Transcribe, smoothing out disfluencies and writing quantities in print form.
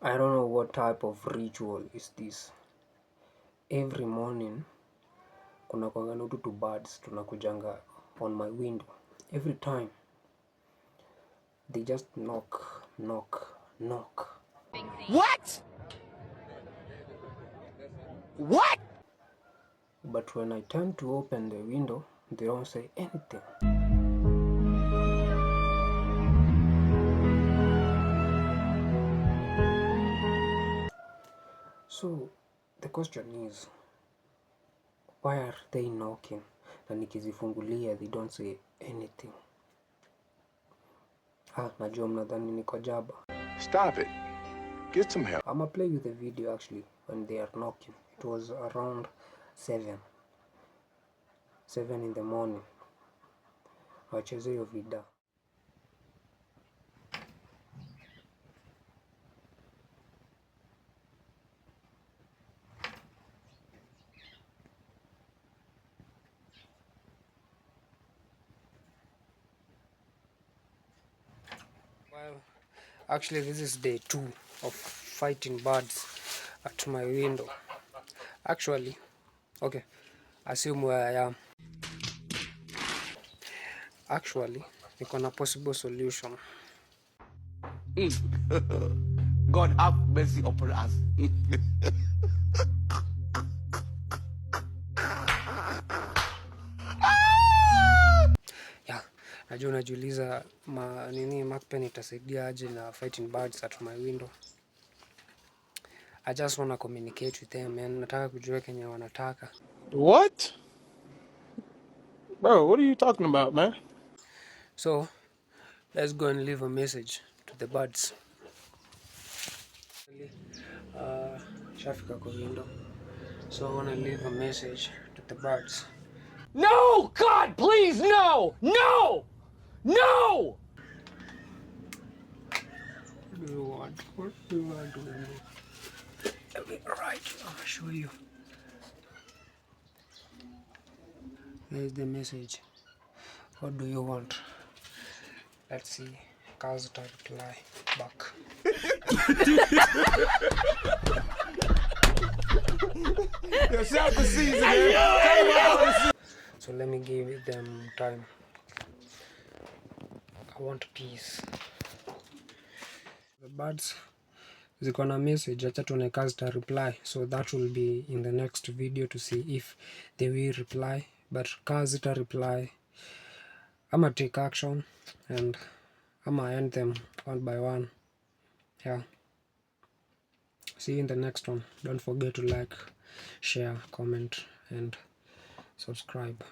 I don't know what type of ritual is this. Every morning kuna kwanga na two birds tunakujanga on my window. Every time they just knock. What? What? But when I turn to open the window, they don't say anything. So the question is, why are they knocking? Na nikizifungulia they don't say anything. Najua mnadhani niko jaba. Stop it. Get some help. I'ma play you the video actually when they are knocking. It was around 7 in the morning. Wacheze hiyo video. Well, actually this is day 2 of fighting birds at my window. Actually, okay, assume where I am. Actually, niko na possible solution. God have mercy upon us. Yeah, najua unajiuliza nini mark pen itasaidia aje na fighting birds at my window. I just wanna communicate with them, man. Nataka kujua kenye wanataka. What? Bro, what are you talking about, man? So, let's go and leave a message to the birds. Shafika kwa window. So I wanna leave a message to the birds. No! God, please, no! No! No! What do you want? What do you want to do? Let me write. I'll show you. Here's the message. What do you want? Let's see. Cause to reply back. Yourself the season. So let me give them time. I want peace. The birds ziko na message, acha tuone kazi ta reply. So that will be in the next video to see if they will reply. But kazi ta reply, I'ma take action and I'ma end them one by one. Yeah. See you in the next one. Don't forget to like, share, comment and subscribe.